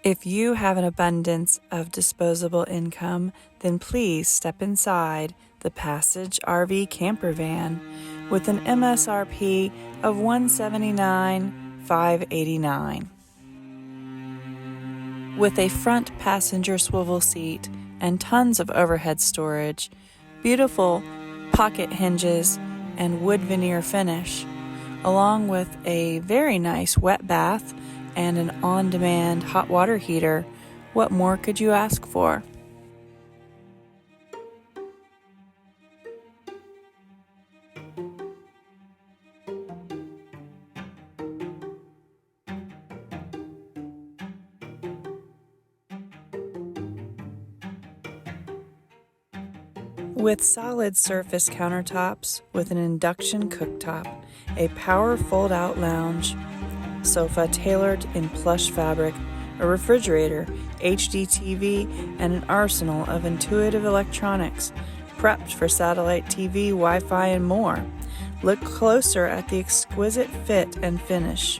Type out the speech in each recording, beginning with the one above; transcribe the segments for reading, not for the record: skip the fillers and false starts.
If you have an abundance of disposable income, then please step inside the Passage RV camper van with an MSRP of $179,589. With a front passenger swivel seat and tons of overhead storage, beautiful pocket hinges and wood veneer finish, along with a very nice wet bath and an on-demand hot water heater, what more could you ask for? With solid surface countertops with an induction cooktop, a power fold-out lounge, sofa tailored in plush fabric, a refrigerator, HD TV, and an arsenal of intuitive electronics, prepped for satellite TV, Wi-Fi, and more. Look closer at the exquisite fit and finish.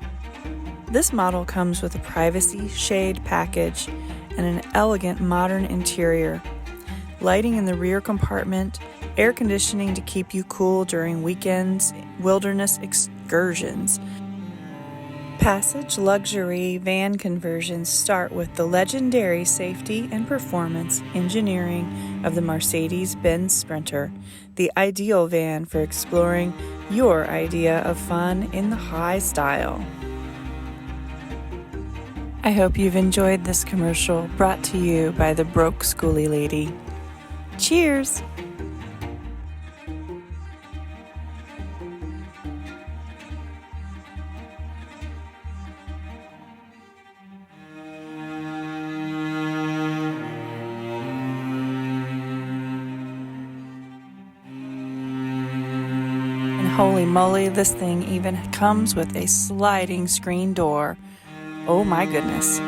This model comes with a privacy shade package and an elegant modern interior. Lighting in the rear compartment, air conditioning to keep you cool during weekends, wilderness excursions. Passage luxury van conversions start with the legendary safety and performance engineering of the Mercedes-Benz Sprinter, the ideal van for exploring your idea of fun in the high style. I hope you've enjoyed this commercial brought to you by the Broke Schoolie Lady. Cheers! And holy moly, this thing even comes with a sliding screen door. Oh my goodness.